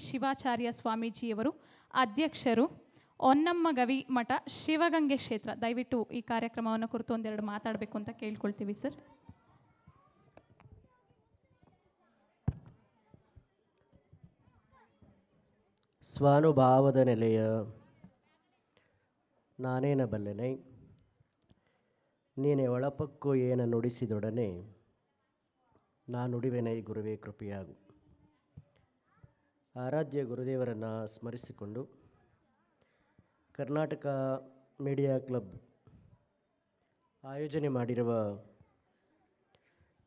ಶಿವಾಚಾರ್ಯ ಸ್ವಾಮೀಜಿಯವರು ಅಧ್ಯಕ್ಷರು, ಹೊನ್ನಮ್ಮ ಗವಿ ಮಠ, ಶಿವಗಂಗೆ ಕ್ಷೇತ್ರ. ದಯವಿಟ್ಟು ಈ ಕಾರ್ಯಕ್ರಮವನ್ನು ಕುರಿತು ಒಂದೆರಡು ಮಾತಾಡಬೇಕು ಅಂತ ಕೇಳ್ಕೊಳ್ತೀವಿ ಸರ್. ಸ್ವಾನುಭಾವದ ನೆಲೆಯ ನಾನೇನ ಬಲ್ಲೆನೈ, ನೀನೆ ಒಳಪಕ್ಕು ಏನ ನುಡಿಸಿದೊಡನೆ ನಾ ನುಡಿವೆನೈ ಗುರುವೇ ಕೃಪೆಯಾಗು. ಆರಾಧ್ಯ ಗುರುದೇವರನ್ನು ಸ್ಮರಿಸಿಕೊಂಡು ಕರ್ನಾಟಕ ಮೀಡಿಯಾ ಕ್ಲಬ್ ಆಯೋಜನೆ ಮಾಡಿರುವ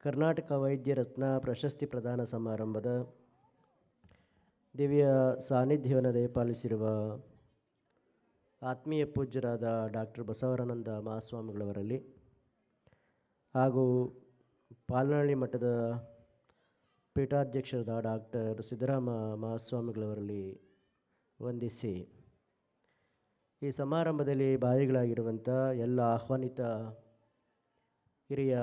ಕರ್ನಾಟಕ ವೈದ್ಯ ರತ್ನ ಪ್ರಶಸ್ತಿ ಪ್ರದಾನ ಸಮಾರಂಭದ ದಿವ್ಯ ಸಾನ್ನಿಧ್ಯವನ್ನು ದಯಪಾಲಿಸಿರುವ ಆತ್ಮೀಯ ಪೂಜ್ಯರಾದ ಡಾಕ್ಟರ್ ಬಸವರಾನಂದ ಮಹಾಸ್ವಾಮಿಗಳವರಲ್ಲಿ ಹಾಗೂ ಪಾಲ್ನಹಳ್ಳಿ ಮಠದ ಪೀಠಾಧ್ಯಕ್ಷರಾದ ಡಾಕ್ಟರ್ ಸಿದ್ದರಾಮ ಮಹಾಸ್ವಾಮಿಗಳವರಲ್ಲಿ ವಂದಿಸಿ, ಈ ಸಮಾರಂಭದಲ್ಲಿ ಭಾಗಿಗಳಾಗಿರುವಂಥ ಎಲ್ಲ ಆಹ್ವಾನಿತ ಹಿರಿಯ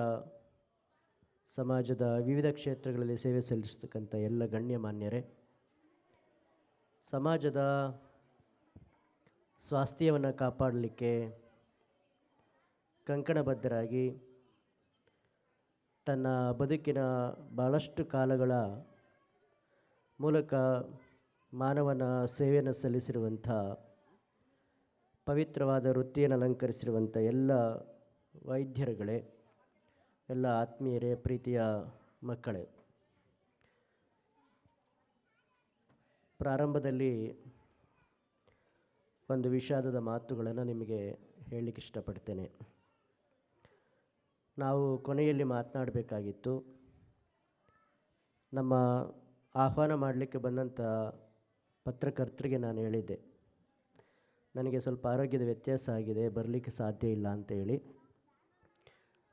ಸಮಾಜದ ವಿವಿಧ ಕ್ಷೇತ್ರಗಳಲ್ಲಿ ಸೇವೆ ಸಲ್ಲಿಸ್ತಕ್ಕಂಥ ಎಲ್ಲ ಗಣ್ಯಮಾನ್ಯರೇ, ಸಮಾಜದ ಸ್ವಾಸ್ಥ್ಯವನ್ನು ಕಾಪಾಡಲಿಕ್ಕೆ ಕಂಕಣಬದ್ಧರಾಗಿ ತನ್ನ ಬದುಕಿನ ಭಾಳಷ್ಟು ಕಾಲಗಳ ಮೂಲಕ ಮಾನವನ ಸೇವೆಯನ್ನು ಸಲ್ಲಿಸಿರುವಂಥ ಪವಿತ್ರವಾದ ವೃತ್ತಿಯನ್ನು ಅಲಂಕರಿಸಿರುವಂಥ ಎಲ್ಲ ವೈದ್ಯರುಗಳೇ, ಎಲ್ಲ ಆತ್ಮೀಯರೇ, ಪ್ರೀತಿಯ ಮಕ್ಕಳೇ, ಪ್ರಾರಂಭದಲ್ಲಿ ಒಂದು ವಿಷಾದದ ಮಾತುಗಳನ್ನು ನಿಮಗೆ ಹೇಳಲಿಕ್ಕೆ ಇಷ್ಟಪಡ್ತೇನೆ. ನಾವು ಕೊನೆಯಲ್ಲಿ ಮಾತನಾಡಬೇಕಾಗಿತ್ತು. ನಮ್ಮ ಆಹ್ವಾನ ಮಾಡಲಿಕ್ಕೆ ಬಂದಂಥ ಪತ್ರಕರ್ತರಿಗೆ ನಾನು ಹೇಳಿದ್ದೆ, ನನಗೆ ಸ್ವಲ್ಪ ಆರೋಗ್ಯದ ವ್ಯತ್ಯಾಸ ಆಗಿದೆ, ಬರಲಿಕ್ಕೆ ಸಾಧ್ಯ ಇಲ್ಲ ಅಂತ ಹೇಳಿ.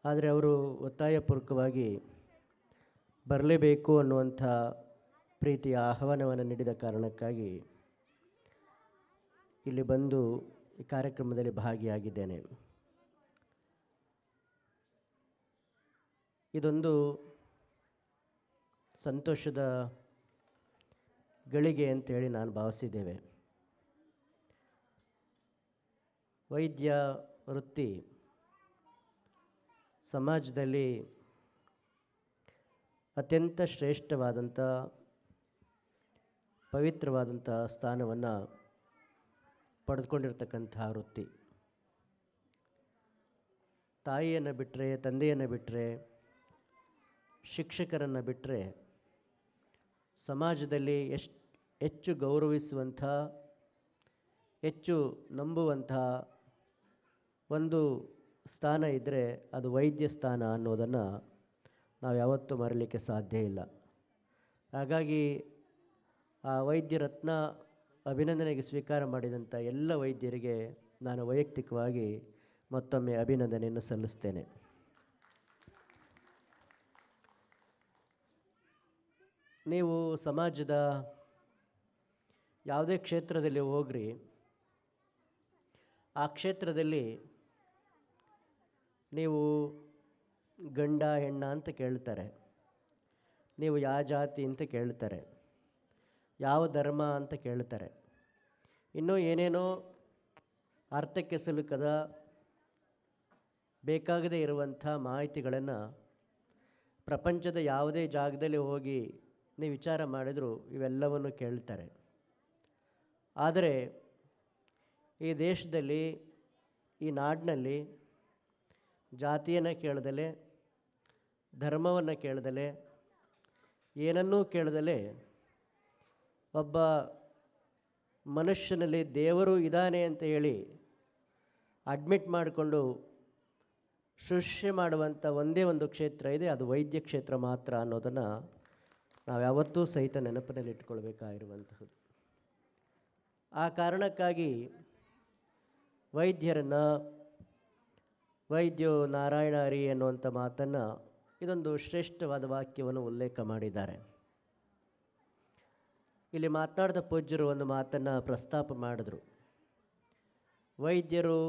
ಆದರೆ ಅವರು ಒತ್ತಾಯಪೂರ್ವಕವಾಗಿ ಬರಲೇಬೇಕು ಅನ್ನುವಂಥ ಪ್ರೀತಿಯ ಆಹ್ವಾನವನ್ನು ನೀಡಿದ ಕಾರಣಕ್ಕಾಗಿ ಇಲ್ಲಿ ಬಂದು ಈ ಕಾರ್ಯಕ್ರಮದಲ್ಲಿ ಭಾಗಿಯಾಗಿದ್ದೇನೆ. ಇದೊಂದು ಸಂತೋಷದ ಗಳಿಗೆ ಅಂತೇಳಿ ನಾನು ಭಾವಿಸಿದ್ದೇವೆ. ವೈದ್ಯ ವೃತ್ತಿ ಸಮಾಜದಲ್ಲಿ ಅತ್ಯಂತ ಶ್ರೇಷ್ಠವಾದಂಥ ಪವಿತ್ರವಾದಂಥ ಸ್ಥಾನವನ್ನು ಪಡೆದುಕೊಂಡಿರ್ತಕ್ಕಂಥ ವೃತ್ತಿ. ತಾಯಿಯನ್ನು ಬಿಟ್ಟರೆ, ತಂದೆಯನ್ನು ಬಿಟ್ಟರೆ, ಶಿಕ್ಷಕರನ್ನು ಬಿಟ್ಟರೆ ಸಮಾಜದಲ್ಲಿ ಹೆಚ್ಚು ಗೌರವಿಸುವಂಥ, ಹೆಚ್ಚು ನಂಬುವಂಥ ಒಂದು ಸ್ಥಾನ ಇದ್ದರೆ ಅದು ವೈದ್ಯ ಸ್ಥಾನ ಅನ್ನೋದನ್ನು ನಾವು ಯಾವತ್ತೂ ಮರೀಲಿಕ್ಕೆ ಸಾಧ್ಯ ಇಲ್ಲ. ಹಾಗಾಗಿ ಆ ವೈದ್ಯ ರತ್ನ ಅಭಿನಂದನೆಗೆ ಸ್ವೀಕಾರ ಮಾಡಿದಂಥ ಎಲ್ಲ ವೈದ್ಯರಿಗೆ ನಾನು ವೈಯಕ್ತಿಕವಾಗಿ ಮತ್ತೊಮ್ಮೆ ಅಭಿನಂದನೆಯನ್ನು ಸಲ್ಲಿಸ್ತೇನೆ. ನೀವು ಸಮಾಜದ ಯಾವುದೇ ಕ್ಷೇತ್ರದಲ್ಲಿ ಹೋಗ್ರಿ, ಆ ಕ್ಷೇತ್ರದಲ್ಲಿ ನೀವು ಗಂಡ ಹೆಣ್ಣ ಅಂತ ಕೇಳ್ತಾರೆ, ನೀವು ಯಾವ ಜಾತಿ ಅಂತ ಕೇಳ್ತಾರೆ, ಯಾವ ಧರ್ಮ ಅಂತ ಕೇಳ್ತಾರೆ, ಇನ್ನೂ ಏನೇನೋ ಅರ್ಥಕ್ಕೆ ಸಿಲುಕದ ಬೇಕಾಗದೇ ಇರುವಂಥ ಮಾಹಿತಿಗಳನ್ನು ಪ್ರಪಂಚದ ಯಾವುದೇ ಜಾಗದಲ್ಲಿ ಹೋಗಿ ನೀವು ವಿಚಾರ ಮಾಡಿದರೂ ಇವೆಲ್ಲವನ್ನು ಕೇಳ್ತಾರೆ. ಆದರೆ ಈ ದೇಶದಲ್ಲಿ, ಈ ನಾಡಿನಲ್ಲಿ ಜಾತಿಯನ್ನು ಕೇಳದಲೆ, ಧರ್ಮವನ್ನು ಕೇಳದಲೆ, ಏನನ್ನೂ ಕೇಳದಲೆ ಒಬ್ಬ ಮನುಷ್ಯನಲ್ಲಿ ದೇವರು ಇದ್ದಾನೆ ಅಂತ ಹೇಳಿ ಅಡ್ಮಿಟ್ ಮಾಡಿಕೊಂಡು ಶುಶ್ರೂಷೆ ಮಾಡುವಂಥ ಒಂದೇ ಒಂದು ಕ್ಷೇತ್ರ ಇದೆ, ಅದು ವೈದ್ಯ ಕ್ಷೇತ್ರ ಮಾತ್ರ ಅನ್ನೋದನ್ನು ನಾವು ಯಾವತ್ತೂ ಸಹಿತ ನೆನಪಿನಲ್ಲಿ ಇಟ್ಕೊಳ್ಬೇಕಾಗಿರುವಂತಹದ್ದು. ಆ ಕಾರಣಕ್ಕಾಗಿ ವೈದ್ಯರನ್ನು ವೈದ್ಯೋ ನಾರಾಯಣ ಹರಿ ಅನ್ನುವಂಥ ಮಾತನ್ನು, ಇದೊಂದು ಶ್ರೇಷ್ಠವಾದ ವಾಕ್ಯವನ್ನು ಉಲ್ಲೇಖ ಮಾಡಿದ್ದಾರೆ. ಇಲ್ಲಿ ಮಾತನಾಡಿದ ಪೂಜ್ಯರು ಒಂದು ಮಾತನ್ನು ಪ್ರಸ್ತಾಪ ಮಾಡಿದ್ರು. ವೈದ್ಯರು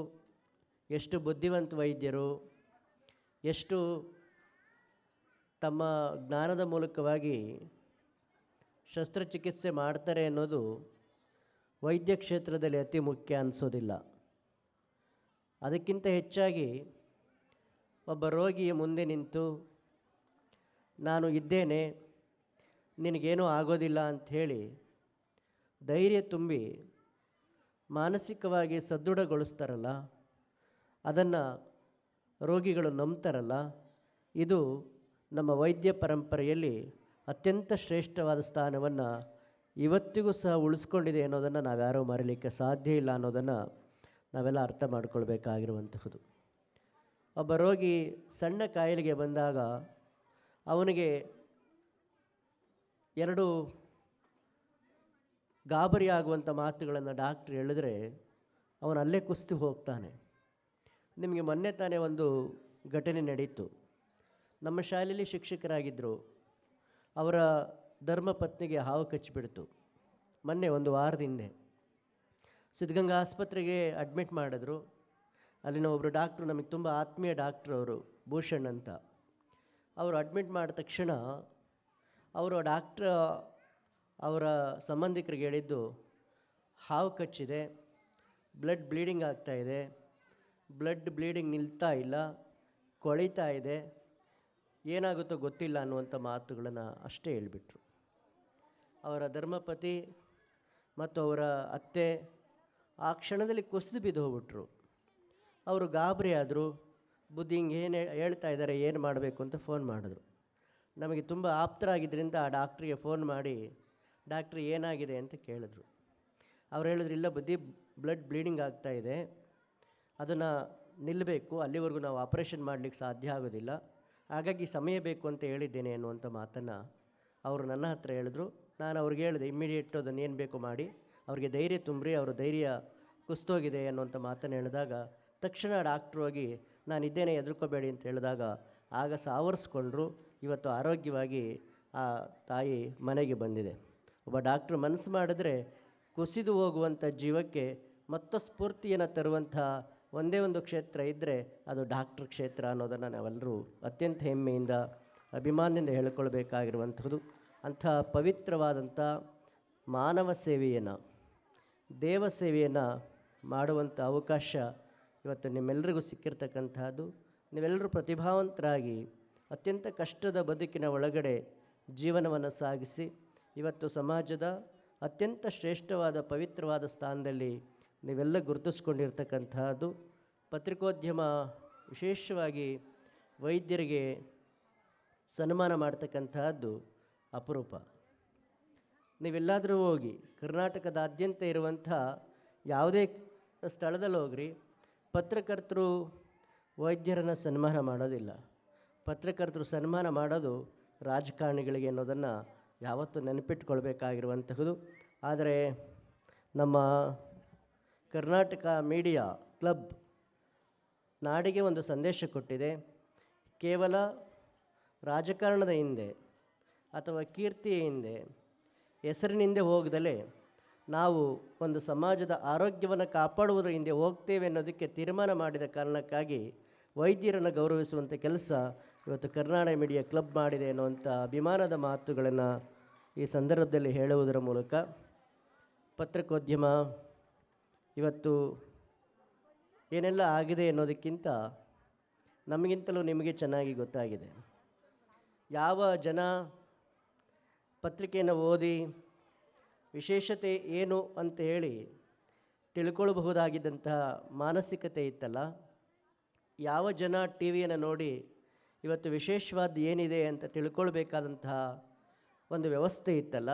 ಎಷ್ಟು ಬುದ್ಧಿವಂತ ವೈದ್ಯರು, ಎಷ್ಟು ತಮ್ಮ ಜ್ಞಾನದ ಮೂಲಕವಾಗಿ ಶಸ್ತ್ರಚಿಕಿತ್ಸೆ ಮಾಡ್ತಾರೆ ಅನ್ನೋದು ವೈದ್ಯ ಕ್ಷೇತ್ರದಲ್ಲಿ ಅತಿ ಮುಖ್ಯ ಅನಿಸೋದಿಲ್ಲ. ಅದಕ್ಕಿಂತ ಹೆಚ್ಚಾಗಿ ಒಬ್ಬ ರೋಗಿಯ ಮುಂದೆ ನಿಂತು ನಾನು ಇದ್ದೇನೆ, ನಿನಗೇನೂ ಆಗೋದಿಲ್ಲ ಅಂಥೇಳಿ ಧೈರ್ಯ ತುಂಬಿ ಮಾನಸಿಕವಾಗಿ ಸದೃಢಗೊಳಿಸ್ತಾರಲ್ಲ, ಅದನ್ನು ರೋಗಿಗಳು ನಂಬ್ತಾರಲ್ಲ, ಇದು ನಮ್ಮ ವೈದ್ಯ ಪರಂಪರೆಯಲ್ಲಿ ಅತ್ಯಂತ ಶ್ರೇಷ್ಠವಾದ ಸ್ಥಾನವನ್ನು ಇವತ್ತಿಗೂ ಸಹ ಉಳಿಸ್ಕೊಂಡಿದೆ ಅನ್ನೋದನ್ನು ನಾವ್ಯಾರೂ ಮರೀಲಿಕ್ಕೆ ಸಾಧ್ಯ ಇಲ್ಲ ಅನ್ನೋದನ್ನು ನಾವೆಲ್ಲ ಅರ್ಥ ಮಾಡ್ಕೊಳ್ಬೇಕಾಗಿರುವಂತಹದ್ದು. ಒಬ್ಬ ರೋಗಿ ಸಣ್ಣ ಕಾಯಿಲೆಗೆ ಬಂದಾಗ ಅವನಿಗೆ ಎರಡು ಗಾಬರಿ ಆಗುವಂಥ ಮಾತುಗಳನ್ನು ಡಾಕ್ಟ್ರ್ ಹೇಳಿದ್ರೆ ಅವನು ಅಲ್ಲೇ ಕುಸ್ತು ಹೋಗ್ತಾನೆ. ನಿಮಗೆ ಮೊನ್ನೆ ತಾನೇ ಒಂದು ಘಟನೆ ನಡೀತು. ನಮ್ಮ ಶಾಲೆಯಲ್ಲಿ ಶಿಕ್ಷಕರಾಗಿದ್ದರು, ಅವರ ಧರ್ಮಪತ್ನಿಗೆ ಹಾವು ಕಚ್ಚಿಬಿಡ್ತು. ಮೊನ್ನೆ ಒಂದು ವಾರದ ಹಿಂದೆ ಸಿದ್ಧಗಂಗಾ ಆಸ್ಪತ್ರೆಗೆ ಅಡ್ಮಿಟ್ ಮಾಡಿದ್ರು. ಅಲ್ಲಿನ ಒಬ್ಬರು ಡಾಕ್ಟ್ರು, ನಮಗೆ ತುಂಬ ಆತ್ಮೀಯ ಡಾಕ್ಟ್ರು ಅವರು, ಭೂಷಣ್ ಅಂತ. ಅವರು ಅಡ್ಮಿಟ್ ಮಾಡಿದ ತಕ್ಷಣ ಅವರು ಡಾಕ್ಟ್ರ ಅವರ ಸಂಬಂಧಿಕರಿಗೆ ಹೇಳಿದ್ದು, ಹಾವು ಕಚ್ಚಿದೆ, ಬ್ಲಡ್ ಬ್ಲೀಡಿಂಗ್ ಆಗ್ತಾಯಿದೆ, ಬ್ಲಡ್ ಬ್ಲೀಡಿಂಗ್ ನಿಲ್ತಾ ಇಲ್ಲ, ಕೊಳಿತಾ ಇದೆ, ಏನಾಗುತ್ತೋ ಗೊತ್ತಿಲ್ಲ ಅನ್ನುವಂಥ ಮಾತುಗಳನ್ನು ಅಷ್ಟೇ ಹೇಳಿಬಿಟ್ರು. ಅವರ ಧರ್ಮಪತಿ ಮತ್ತು ಅವರ ಅತ್ತೆ ಆ ಕ್ಷಣದಲ್ಲಿ ಕುಸಿದು ಬಿದ್ದು ಹೋಗ್ಬಿಟ್ರು. ಅವರು ಗಾಬರಿ ಆದರು. ಬುದ್ಧಿ ಹಿಂಗೆ ಏನು ಹೇಳ್ತಾ ಇದ್ದಾರೆ, ಏನು ಮಾಡಬೇಕು ಅಂತ ಫೋನ್ ಮಾಡಿದ್ರು. ನಮಗೆ ತುಂಬ ಆಪ್ತರಾಗಿದ್ದರಿಂದ ಆ ಡಾಕ್ಟ್ರಿಗೆ ಫೋನ್ ಮಾಡಿ, ಡಾಕ್ಟ್ರ್ ಏನಾಗಿದೆ ಅಂತ ಕೇಳಿದ್ರು. ಅವ್ರು ಹೇಳಿದ್ರು, ಇಲ್ಲ ಬುದ್ಧಿ, ಬ್ಲಡ್ ಬ್ಲೀಡಿಂಗ್ ಆಗ್ತಾಯಿದೆ, ಅದನ್ನು ನಿಲ್ಲಬೇಕು, ಅಲ್ಲಿವರೆಗೂ ನಾವು ಆಪರೇಷನ್ ಮಾಡಲಿಕ್ಕೆ ಸಾಧ್ಯ ಆಗೋದಿಲ್ಲ, ಹಾಗಾಗಿ ಸಮಯ ಬೇಕು ಅಂತ ಹೇಳಿದ್ದೇನೆ ಅನ್ನುವಂಥ ಮಾತನ್ನು ಅವರು ನನ್ನ ಹತ್ರ ಹೇಳಿದ್ರು. ನಾನು ಅವ್ರಿಗೆ ಹೇಳಿದೆ, ಇಮ್ಮಿಡಿಯೇಟ್ ಅದನ್ನು ಏನು ಬೇಕು ಮಾಡಿ ಅವ್ರಿಗೆ ಧೈರ್ಯ ತುಂಬ್ರಿ, ಅವರ ಧೈರ್ಯ ಕುಸ್ತೋಗಿದೆ ಅನ್ನುವಂಥ ಮಾತನ್ನು ಹೇಳಿದಾಗ ತಕ್ಷಣ ಡಾಕ್ಟ್ರು ಹೋಗಿ ನಾನಿದ್ದೇನೆ, ಹೆದರ್ಕೋಬೇಡಿ ಅಂತ ಹೇಳಿದಾಗ ಆಗ ಸಾವರಿಸ್ಕೊಂಡ್ರು. ಇವತ್ತು ಆರೋಗ್ಯವಾಗಿ ಆ ತಾಯಿ ಮನೆಗೆ ಬಂದಿದೆ. ಒಬ್ಬ ಡಾಕ್ಟ್ರು ಮನಸ್ಸು ಮಾಡಿದ್ರೆ ಕುಸಿದು ಹೋಗುವಂಥ ಜೀವಕ್ಕೆ ಮತ್ತು ಸ್ಫೂರ್ತಿಯನ್ನು ತರುವಂಥ ಒಂದೇ ಒಂದು ಕ್ಷೇತ್ರ ಇದ್ದರೆ ಅದು ಡಾಕ್ಟ್ರ್ ಕ್ಷೇತ್ರ ಅನ್ನೋದನ್ನು ನಾವೆಲ್ಲರೂ ಅತ್ಯಂತ ಹೆಮ್ಮೆಯಿಂದ ಅಭಿಮಾನದಿಂದ ಹೇಳಿಕೊಳ್ಬೇಕಾಗಿರುವಂಥದ್ದು. ಅಂಥ ಪವಿತ್ರವಾದಂಥ ಮಾನವ ಸೇವೆಯನ್ನು, ದೇವ ಸೇವೆಯನ್ನು ಮಾಡುವಂಥ ಅವಕಾಶ ಇವತ್ತು ನಿಮ್ಮೆಲ್ಲರಿಗೂ ಸಿಕ್ಕಿರ್ತಕ್ಕಂಥದ್ದು. ನೀವೆಲ್ಲರೂ ಪ್ರತಿಭಾವಂತರಾಗಿ ಅತ್ಯಂತ ಕಷ್ಟದ ಬದುಕಿನ ಒಳಗಡೆ ಜೀವನವನ್ನು ಸಾಗಿಸಿ ಇವತ್ತು ಸಮಾಜದ ಅತ್ಯಂತ ಶ್ರೇಷ್ಠವಾದ ಪವಿತ್ರವಾದ ಸ್ಥಾನದಲ್ಲಿ ನೀವೆಲ್ಲ ಗುರುತಿಸ್ಕೊಂಡಿರ್ತಕ್ಕಂಥದ್ದು. ಪತ್ರಿಕೋದ್ಯಮ ವಿಶೇಷವಾಗಿ ವೈದ್ಯರಿಗೆ ಸನ್ಮಾನ ಮಾಡ್ತಕ್ಕಂತಹದ್ದು ಅಪರೂಪ. ನೀವೆಲ್ಲಾದರೂ ಹೋಗಿ ಕರ್ನಾಟಕದಾದ್ಯಂತ ಇರುವಂಥ ಯಾವುದೇ ಸ್ಥಳದಲ್ಲಿ ಹೋಗ್ರಿ, ಪತ್ರಕರ್ತರು ವೈದ್ಯರನ್ನು ಸನ್ಮಾನ ಮಾಡೋದಿಲ್ಲ. ಪತ್ರಕರ್ತರು ಸನ್ಮಾನ ಮಾಡೋದು ರಾಜಕಾರಣಿಗಳಿಗೆ ಅನ್ನೋದನ್ನು ಯಾವತ್ತೂ ನೆನಪಿಟ್ಕೊಳ್ಬೇಕಾಗಿರುವಂತಹದ್ದು. ಆದರೆ ನಮ್ಮ ಕರ್ನಾಟಕ ಮೀಡಿಯಾ ಕ್ಲಬ್ ನಾಡಿಗೆ ಒಂದು ಸಂದೇಶ ಕೊಟ್ಟಿದೆ. ಕೇವಲ ರಾಜಕಾರಣದ ಹಿಂದೆ ಅಥವಾ ಕೀರ್ತಿಯ ಹಿಂದೆ, ಹೆಸರಿನಿಂದೆ ಹೋಗದಲೇ ನಾವು ಒಂದು ಸಮಾಜದ ಆರೋಗ್ಯವನ್ನು ಕಾಪಾಡುವುದರ ಹಿಂದೆ ಹೋಗ್ತೇವೆ ಅನ್ನೋದಕ್ಕೆ ತೀರ್ಮಾನ ಮಾಡಿದ ಕಾರಣಕ್ಕಾಗಿ ವೈದ್ಯರನ್ನು ಗೌರವಿಸುವಂಥ ಕೆಲಸ ಇವತ್ತು ಕರ್ನಾಟಕ ಮೀಡಿಯಾ ಕ್ಲಬ್ ಮಾಡಿದೆ ಅನ್ನುವಂಥ ಅಭಿಮಾನದ ಮಾತುಗಳನ್ನು ಈ ಸಂದರ್ಭದಲ್ಲಿ ಹೇಳುವುದರ ಮೂಲಕ ಪತ್ರಿಕೋದ್ಯಮ ಇವತ್ತು ಏನೆಲ್ಲ ಆಗಿದೆ ಅನ್ನೋದಕ್ಕಿಂತ ನಮಗಿಂತಲೂ ನಿಮಗೆ ಚೆನ್ನಾಗಿ ಗೊತ್ತಾಗಿದೆ. ಯಾವ ಜನ ಪತ್ರಿಕೆಯನ್ನು ಓದಿ ವಿಶೇಷತೆ ಏನು ಅಂತ ಹೇಳಿ ತಿಳ್ಕೊಳ್ಬಹುದಾಗಿದ್ದಂತಹ ಮಾನಸಿಕತೆ ಇತ್ತಲ್ಲ, ಯಾವ ಜನ ಟಿ ವಿಯನ್ನು ನೋಡಿ ಇವತ್ತು ವಿಶೇಷವಾದ ಏನಿದೆ ಅಂತ ತಿಳ್ಕೊಳ್ಬೇಕಾದಂತಹ ಒಂದು ವ್ಯವಸ್ಥೆ ಇತ್ತಲ್ಲ,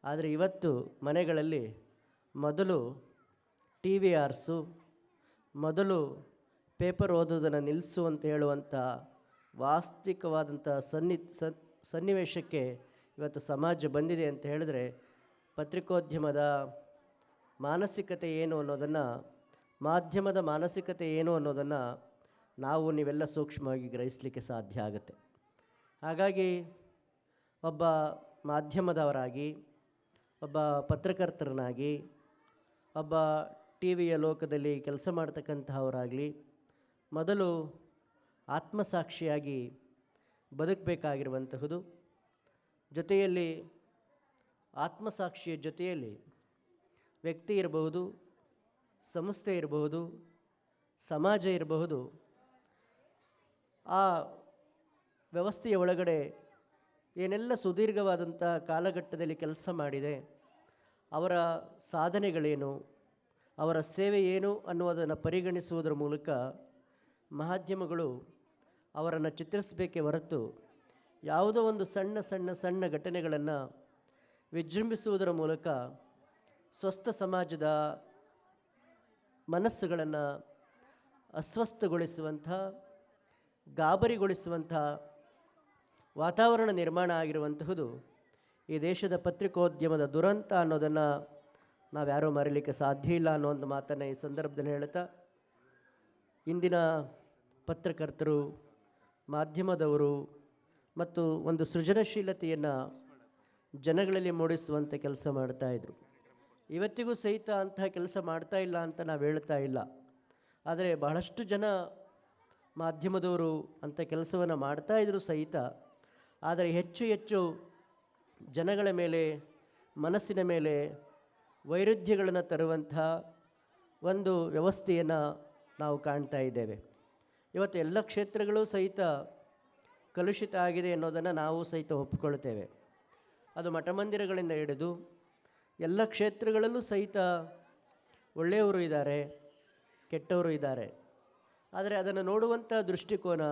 ಆದರೆ ಇವತ್ತು ಮನೆಗಳಲ್ಲಿ ಮೊದಲು ಟಿ ವಿ ಆರಿಸು, ಮೊದಲು ಪೇಪರ್ ಓದೋದನ್ನು ನಿಲ್ಲಿಸು ಅಂತ ಹೇಳುವಂಥ ವಾಸ್ತವಿಕವಾದಂಥ ಸನ್ನಿವೇಶಕ್ಕೆ ಇವತ್ತು ಸಮಾಜ ಬಂದಿದೆ ಅಂತ ಹೇಳಿದ್ರೆ ಪತ್ರಿಕೋದ್ಯಮದ ಮಾನಸಿಕತೆ ಏನು ಅನ್ನೋದನ್ನು, ಮಾಧ್ಯಮದ ಮಾನಸಿಕತೆ ಏನು ಅನ್ನೋದನ್ನು ನಾವು ನೀವೆಲ್ಲ ಸೂಕ್ಷ್ಮವಾಗಿ ಗ್ರಹಿಸಲಿಕ್ಕೆ ಸಾಧ್ಯ ಆಗುತ್ತೆ. ಹಾಗಾಗಿ ಒಬ್ಬ ಮಾಧ್ಯಮದವರಾಗಿ, ಒಬ್ಬ ಪತ್ರಕರ್ತರನಾಗಿ, ಒಬ್ಬ ಟಿ ವಿಯ ಲೋಕದಲ್ಲಿ ಕೆಲಸ ಮಾಡ್ತಕ್ಕಂತಹವರಾಗಲಿ ಮೊದಲು ಆತ್ಮಸಾಕ್ಷಿಯಾಗಿ ಬದುಕಬೇಕಾಗಿರುವಂತಹದ್ದು. ಜೊತೆಯಲ್ಲಿ ಆತ್ಮಸಾಕ್ಷಿಯ ಜೊತೆಯಲ್ಲಿ ವ್ಯಕ್ತಿ ಇರಬಹುದು, ಸಂಸ್ಥೆ ಇರಬಹುದು, ಸಮಾಜ ಇರಬಹುದು, ಆ ವ್ಯವಸ್ಥೆಯ ಒಳಗಡೆ ಏನೆಲ್ಲ ಸುದೀರ್ಘವಾದಂಥ ಕಾಲಘಟ್ಟದಲ್ಲಿ ಕೆಲಸ ಮಾಡಿದೆ, ಅವರ ಸಾಧನೆಗಳೇನು, ಅವರ ಸೇವೆ ಏನು ಅನ್ನುವುದನ್ನು ಪರಿಗಣಿಸುವುದರ ಮೂಲಕ ಮಾಧ್ಯಮಗಳು ಅವರನ್ನು ಚಿತ್ರಿಸಬೇಕೇ ಹೊರತು ಯಾವುದೋ ಒಂದು ಸಣ್ಣ ಸಣ್ಣ ಸಣ್ಣ ಘಟನೆಗಳನ್ನು ವಿಜೃಂಭಿಸುವುದರ ಮೂಲಕ ಸ್ವಸ್ಥ ಸಮಾಜದ ಮನಸ್ಸುಗಳನ್ನು ಅಸ್ವಸ್ಥಗೊಳಿಸುವಂಥ, ಗಾಬರಿಗೊಳಿಸುವಂಥ ವಾತಾವರಣ ನಿರ್ಮಾಣ ಆಗಿರುವಂತಹುದು ಈ ದೇಶದ ಪತ್ರಿಕೋದ್ಯಮದ ದುರಂತ ಅನ್ನೋದನ್ನು ನಾವ್ಯಾರೂ ಮರೀಲಿಕ್ಕೆ ಸಾಧ್ಯ ಇಲ್ಲ ಅನ್ನೋ ಒಂದು ಮಾತನ್ನು ಈ ಸಂದರ್ಭದಲ್ಲಿ ಹೇಳ್ತಾ, ಇಂದಿನ ಪತ್ರಕರ್ತರು, ಮಾಧ್ಯಮದವರು ಮತ್ತು ಒಂದು ಸೃಜನಶೀಲತೆಯನ್ನು ಜನಗಳಲ್ಲಿ ಮೂಡಿಸುವಂಥ ಕೆಲಸ ಮಾಡ್ತಾಯಿದ್ರು. ಇವತ್ತಿಗೂ ಸಹಿತ ಅಂತಹ ಕೆಲಸ ಮಾಡ್ತಾ ಇಲ್ಲ ಅಂತ ನಾವು ಹೇಳ್ತಾ ಇಲ್ಲ. ಆದರೆ ಬಹಳಷ್ಟು ಜನ ಮಾಧ್ಯಮದವರು ಅಂಥ ಕೆಲಸವನ್ನು ಮಾಡ್ತಾಯಿದ್ರು ಸಹಿತ, ಆದರೆ ಹೆಚ್ಚು ಹೆಚ್ಚು ಜನಗಳ ಮೇಲೆ, ಮನಸ್ಸಿನ ಮೇಲೆ ವೈರುಧ್ಯಗಳನ್ನು ತರುವಂಥ ಒಂದು ವ್ಯವಸ್ಥೆಯನ್ನು ನಾವು ಕಾಣ್ತಾ ಇದ್ದೇವೆ. ಇವತ್ತು ಎಲ್ಲ ಕ್ಷೇತ್ರಗಳು ಸಹಿತ ಕಲುಷಿತ ಆಗಿದೆ ಅನ್ನೋದನ್ನು ನಾವು ಸಹಿತ ಒಪ್ಪಿಕೊಳ್ತೇವೆ. ಅದು ಮಠಮಂದಿರಗಳಿಂದ ಹಿಡಿದು ಎಲ್ಲ ಕ್ಷೇತ್ರಗಳಲ್ಲೂ ಸಹಿತ ಒಳ್ಳೆಯವರು ಇದ್ದಾರೆ, ಕೆಟ್ಟವರು ಇದ್ದಾರೆ. ಆದರೆ ಅದನ್ನು ನೋಡುವಂಥ ದೃಷ್ಟಿಕೋನ,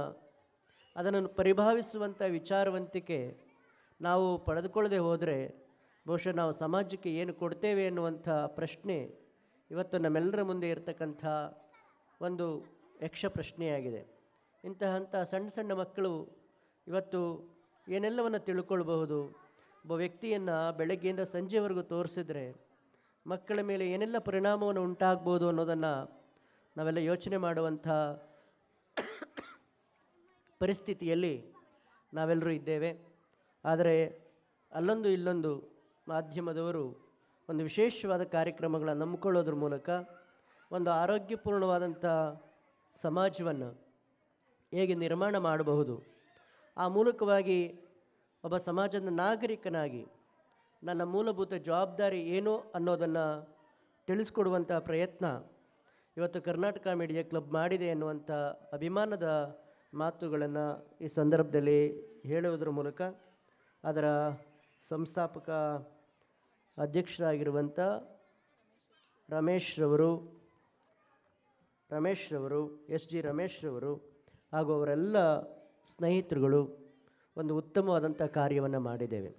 ಅದನ್ನು ಪರಿಭಾವಿಸುವಂಥ ವಿಚಾರವಂತಿಕೆ ನಾವು ಪಡೆದುಕೊಳ್ಳದೆ ಹೋದರೆ ಬಹುಶಃ ನಾವು ಸಮಾಜಕ್ಕೆ ಏನು ಕೊಡ್ತೇವೆ ಎನ್ನುವಂಥ ಪ್ರಶ್ನೆ ಇವತ್ತು ನಮ್ಮೆಲ್ಲರ ಮುಂದೆ ಇರತಕ್ಕಂಥ ಒಂದು ಯಕ್ಷ ಪ್ರಶ್ನೆಯಾಗಿದೆ. ಇಂತಹ ಸಣ್ಣ ಸಣ್ಣ ಮಕ್ಕಳು ಇವತ್ತು ಏನೆಲ್ಲವನ್ನು ತಿಳ್ಕೊಳ್ಬಹುದು. ಒಬ್ಬ ವ್ಯಕ್ತಿಯನ್ನು ಬೆಳಗ್ಗೆಯಿಂದ ಸಂಜೆವರೆಗೂ ತೋರಿಸಿದ್ರೆ ಮಕ್ಕಳ ಮೇಲೆ ಏನೆಲ್ಲ ಪರಿಣಾಮವನ್ನು ಉಂಟಾಗ್ಬೋದು ಅನ್ನೋದನ್ನು ನಾವೆಲ್ಲ ಯೋಚನೆ ಮಾಡುವಂಥ ಪರಿಸ್ಥಿತಿಯಲ್ಲಿ ನಾವೆಲ್ಲರೂ ಇದ್ದೇವೆ. ಆದರೆ ಅಲ್ಲೊಂದು ಇಲ್ಲೊಂದು ಮಾಧ್ಯಮದವರು ಒಂದು ವಿಶೇಷವಾದ ಕಾರ್ಯಕ್ರಮಗಳನ್ನು ನಂಬಿಕೊಳ್ಳೋದ್ರ ಮೂಲಕ ಒಂದು ಆರೋಗ್ಯಪೂರ್ಣವಾದಂಥ ಸಮಾಜವನ್ನು ಹೇಗೆ ನಿರ್ಮಾಣ ಮಾಡಬಹುದು, ಆ ಮೂಲಕವಾಗಿ ಒಬ್ಬ ಸಮಾಜದ ನಾಗರಿಕನಾಗಿ ನನ್ನ ಮೂಲಭೂತ ಜವಾಬ್ದಾರಿ ಏನು ಅನ್ನೋದನ್ನು ತಿಳಿಸ್ಕೊಡುವಂಥ ಪ್ರಯತ್ನ ಇವತ್ತು ಕರ್ನಾಟಕ ಮೀಡಿಯಾ ಕ್ಲಬ್ ಮಾಡಿದೆ ಎನ್ನುವಂಥ ಅಭಿಮಾನದ ಮಾತುಗಳನ್ನು ಈ ಸಂದರ್ಭದಲ್ಲಿ ಹೇಳುವುದರ ಮೂಲಕ ಅದರ ಸಂಸ್ಥಾಪಕ ಅಧ್ಯಕ್ಷರಾಗಿರುವಂಥ ರಮೇಶ್ ರವರು, ಎಸ್ ಜಿ ರಮೇಶ್ ರವರು ಹಾಗೂ ಅವರೆಲ್ಲ ಸ್ನೇಹಿತರುಗಳು ಒಂದು ಉತ್ತಮವಾದಂಥ ಕಾರ್ಯವನ್ನು ಮಾಡಿದ್ದೇವೆ.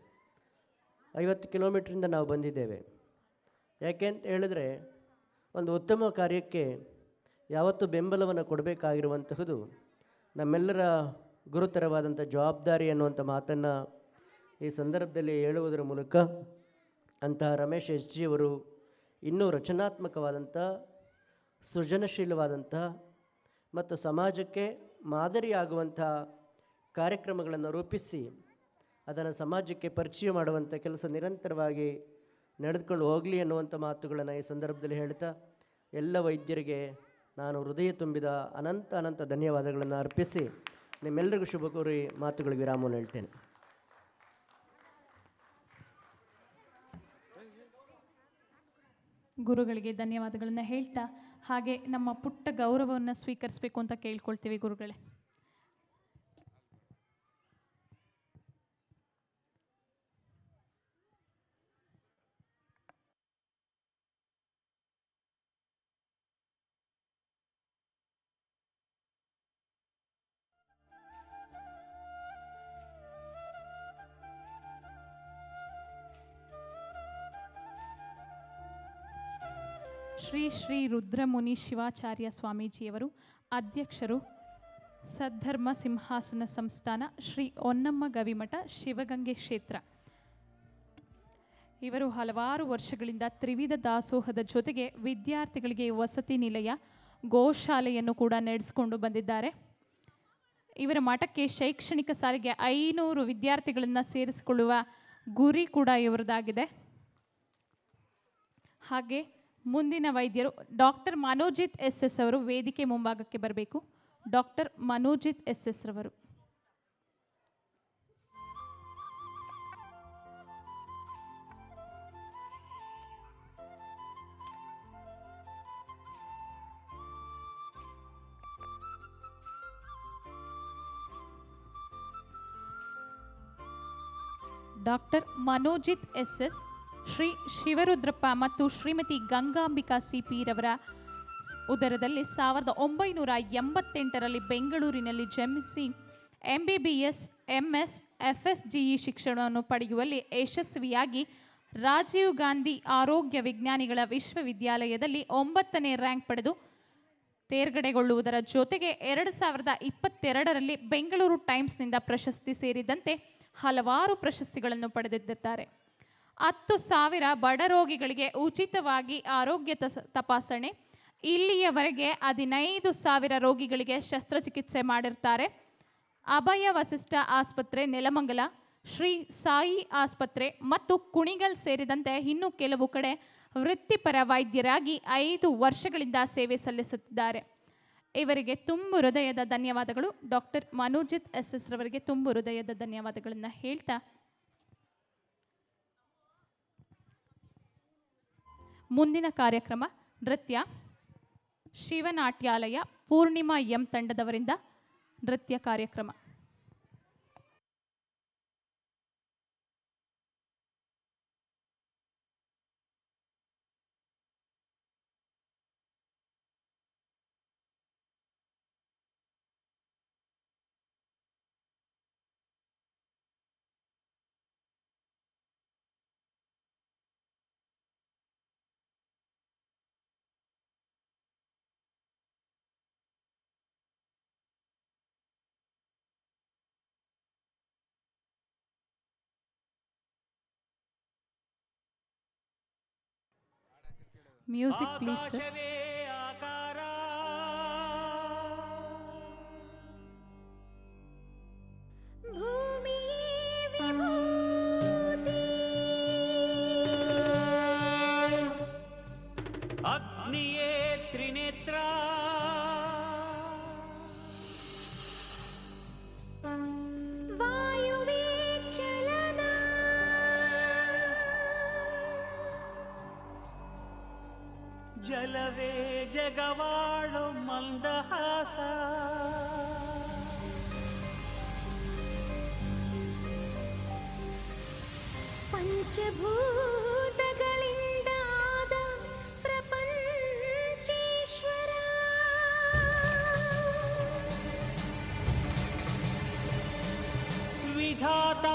50 ಕಿಲೋಮೀಟ್ರಿಂದ ನಾವು ಬಂದಿದ್ದೇವೆ. ಯಾಕೆ ಅಂತ ಹೇಳಿದ್ರೆ ಒಂದು ಉತ್ತಮ ಕಾರ್ಯಕ್ಕೆ ಯಾವತ್ತೂ ಬೆಂಬಲವನ್ನು ಕೊಡಬೇಕಾಗಿರುವಂತಹದ್ದು ನಮ್ಮೆಲ್ಲರ ಗುರುತರವಾದಂಥ ಜವಾಬ್ದಾರಿ ಅನ್ನುವಂಥ ಮಾತನ್ನು ಈ ಸಂದರ್ಭದಲ್ಲಿ ಹೇಳುವುದರ ಮೂಲಕ ಅಂತಹ ರಮೇಶ್ ಎಸ್ ಜಿ ಅವರು ಇನ್ನೂ ರಚನಾತ್ಮಕವಾದಂಥ, ಸೃಜನಶೀಲವಾದಂಥ ಮತ್ತು ಸಮಾಜಕ್ಕೆ ಮಾದರಿಯಾಗುವಂಥ ಕಾರ್ಯಕ್ರಮಗಳನ್ನು ರೂಪಿಸಿ ಅದನ್ನು ಸಮಾಜಕ್ಕೆ ಪರಿಚಯ ಮಾಡುವಂಥ ಕೆಲಸ ನಿರಂತರವಾಗಿ ನಡೆದುಕೊಂಡು ಹೋಗಲಿ ಅನ್ನುವಂಥ ಮಾತುಗಳನ್ನು ಈ ಸಂದರ್ಭದಲ್ಲಿ ಹೇಳ್ತಾ, ಎಲ್ಲ ವೈದ್ಯರಿಗೆ ನಾನು ಹೃದಯ ತುಂಬಿದ ಅನಂತ ಧನ್ಯವಾದಗಳನ್ನು ಅರ್ಪಿಸಿ ನಿಮ್ಮೆಲ್ಲರಿಗೂ ಶುಭ ಕೋರಿ ಮಾತುಗಳಿಗೆ ವಿರಾಮವನ್ನು ಹೇಳ್ತೇನೆ. ಗುರುಗಳಿಗೆ ಧನ್ಯವಾದಗಳನ್ನು ಹೇಳ್ತಾ ಹಾಗೆ ನಮ್ಮ ಪುಟ್ಟ ಗೌರವವನ್ನು ಸ್ವೀಕರಿಸಬೇಕು ಅಂತ ಕೇಳ್ಕೊಳ್ತೀವಿ ಗುರುಗಳೇ. ಶ್ರೀ ಶ್ರೀ ರುದ್ರಮುನಿ ಶಿವಾಚಾರ್ಯ ಸ್ವಾಮೀಜಿಯವರು ಅಧ್ಯಕ್ಷರು, ಸದ್ಧರ್ಮ ಸಿಂಹಾಸನ ಸಂಸ್ಥಾನ, ಶ್ರೀ ಹೊನ್ನಮ್ಮ ಗವಿಮಠ, ಶಿವಗಂಗೆ ಕ್ಷೇತ್ರ. ಇವರು ಹಲವಾರು ವರ್ಷಗಳಿಂದ ತ್ರಿವಿಧ ದಾಸೋಹದ ಜೊತೆಗೆ ವಿದ್ಯಾರ್ಥಿಗಳಿಗೆ ವಸತಿ ನಿಲಯ, ಗೋಶಾಲೆಯನ್ನು ಕೂಡ ನಡೆಸಿಕೊಂಡು ಬಂದಿದ್ದಾರೆ. ಇವರ ಮಠಕ್ಕೆ ಶೈಕ್ಷಣಿಕ ಸಾಲಿಗೆ 500 ವಿದ್ಯಾರ್ಥಿಗಳನ್ನು ಸೇರಿಸಿಕೊಳ್ಳುವ ಗುರಿ ಕೂಡ ಇವರದಾಗಿದೆ. ಹಾಗೆ ಮುಂದಿನ ವೈದ್ಯರು ಡಾಕ್ಟರ್ ಮನೋಜಿತ್ ಎಸ್ ಎಸ್ ಅವರು ವೇದಿಕೆ ಮುಂಭಾಗಕ್ಕೆ ಬರಬೇಕು. ಡಾಕ್ಟರ್ ಮನೋಜಿತ್ ಎಸ್ ಎಸ್ ರವರು. ಡಾಕ್ಟರ್ ಮನೋಜಿತ್ ಎಸ್, ಶ್ರೀ ಶಿವರುದ್ರಪ್ಪ ಮತ್ತು ಶ್ರೀಮತಿ ಗಂಗಾಂಬಿಕಾ ಸಿ.ಪಿ. ರವರ ಉದರದಲ್ಲಿ 1988ರಲ್ಲಿ ಬೆಂಗಳೂರಿನಲ್ಲಿ ಜನ್ಮಿಸಿ MBBS, MS, FSGE ಶಿಕ್ಷಣವನ್ನು ಪಡೆಯುವಲ್ಲಿ ಯಶಸ್ವಿಯಾಗಿ ರಾಜೀವ್ ಗಾಂಧಿ ಆರೋಗ್ಯ ವಿಜ್ಞಾನಿಗಳ ವಿಶ್ವವಿದ್ಯಾಲಯದಲ್ಲಿ 9ನೇ ರ್ಯಾಂಕ್ ಪಡೆದು ತೇರ್ಗಡೆಗೊಳ್ಳುವುದರ ಜೊತೆಗೆ 2022ರಲ್ಲಿ ಬೆಂಗಳೂರು ಟೈಮ್ಸ್ನಿಂದ ಪ್ರಶಸ್ತಿ ಸೇರಿದಂತೆ ಹಲವಾರು ಪ್ರಶಸ್ತಿಗಳನ್ನು ಪಡೆದಿದ್ದಾರೆ. 10,000 ಬಡ ರೋಗಿಗಳಿಗೆ ಉಚಿತವಾಗಿ ಆರೋಗ್ಯ ತಪಾಸಣೆ, ಇಲ್ಲಿಯವರೆಗೆ 15,000 ರೋಗಿಗಳಿಗೆ ಶಸ್ತ್ರಚಿಕಿತ್ಸೆ ಮಾಡಿರ್ತಾರೆ. ಅಭಯ ವಸಿಷ್ಠ ಆಸ್ಪತ್ರೆ ನೆಲಮಂಗಲ, ಶ್ರೀ ಸಾಯಿ ಆಸ್ಪತ್ರೆ ಮತ್ತು ಕುಣಿಗಲ್ ಸೇರಿದಂತೆ ಇನ್ನೂ ಕೆಲವು ಕಡೆ ವೃತ್ತಿಪರ ವೈದ್ಯರಾಗಿ 5 ವರ್ಷಗಳಿಂದ ಸೇವೆ ಸಲ್ಲಿಸುತ್ತಿದ್ದಾರೆ. ಇವರಿಗೆ ತುಂಬು ಹೃದಯದ ಧನ್ಯವಾದಗಳು. ಡಾಕ್ಟರ್ ಮನೋಜಿತ್ ಎಸ್ ರವರಿಗೆ ತುಂಬು ಹೃದಯದ ಧನ್ಯವಾದಗಳನ್ನು ಹೇಳ್ತಾ ಮುಂದಿನ ಕಾರ್ಯಕ್ರಮ ನೃತ್ಯ. ಶಿವನಾಟ್ಯಾಲಯ ಪೂರ್ಣಿಮಾ ಎಂ ತಂಡದವರಿಂದ ನೃತ್ಯ ಕಾರ್ಯಕ್ರಮ. Music please sir. ಅಗ್ನಿಯೇ ತ್ರಿನೇತ್ರ, ವಾಯುವೇ ಚಲನ, ಜಲವೇ ಜಗವಾಳು ಮಂದಹಾಸ, ಪಂಚಭೂತಗಳಿಂದಾದ ಪ್ರಪಂಚೇಶ್ವರ, ವಿಧಾತ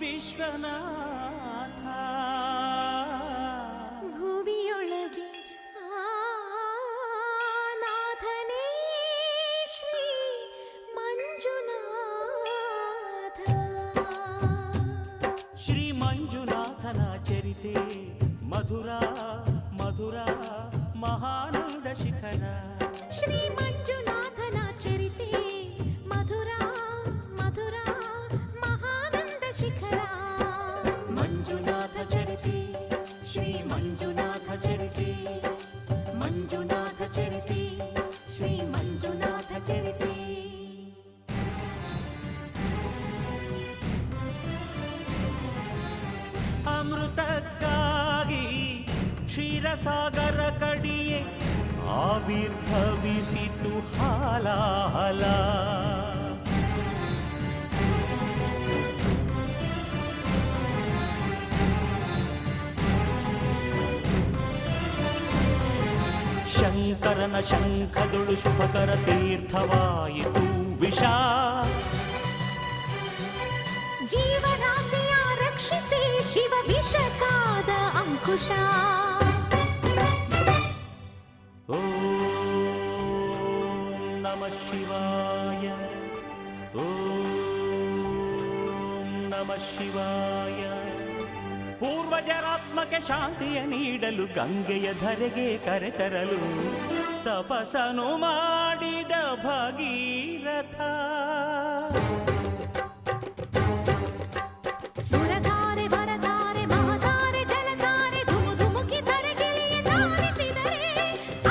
ವಿಶ್ವನಾಥ, ಭುವಿಯೊಳಗೆ ನಾಥನೇ ಶ್ರೀ ಮಂಜುನಾಥ. ಶ್ರೀ ಮಂಜುನಾಥನ ಚರಿತೆ ಮಧುರ ಮಧುರ ಮಹಾನಂದ ಶಿಖರ, ಶ್ರೀ ಮಂಜುನಾಥನ ಚರಿತೆ ಮಧುರ ಮಧುರ ಮಹಾನಂದ ಶಿಖರ. ಮಂಜುನಾಥ ಚರಿತೆ ಶ್ರೀ ಮಂಜುನಾಥ ಚರಿತೆ, ಮಂಜುನಾಥ ಚರಿತೆ ಶ್ರೀ ಮಂಜುನಾಥ ಚರಿತೆ. ಅಮೃತಕ್ಕಾಗಿ ಕ್ಷೀರಸಾಗರ ಕಡಿಯೇ ಆವಿರ್ಭವಿಸಿತು ಹಾಲಾಹಲ, ಶಂಕರನ ಶಂಖದುಳು ಶುಭಕರ ತೀರ್ಥವಾಯಿತು ವಿಷ, ಜೀವರಾಶಿಯ ರಕ್ಷಿಸಿ ಶಿವ ವಿಷಕಾದ ಅಂಕುಶ. ಓಂ ನಮಃ ಶಿವಾಯ, ಓಂ ನಮಃ ಶಿವಾಯ. ಪೂರ್ವಜರಾತ್ಮಕ್ಕೆ ಶಾಂತಿಯ ನೀಡಲು ಗಂಗೆಯ ಧರೆಗೆ ಕರೆತರಲು ತಪಸ್ಸನು ಮಾಡಿದ ಭಗೀರಥ, ಸುರಧಾರೆ ವರಧಾರೆ ಮಹಧಾರೆ ಜಲಧಾರೆ ಧುಮು ಧುಮುಕಿ ಧರೆಗಿಳಿಯ ಧಾರಿಸಿದರೆ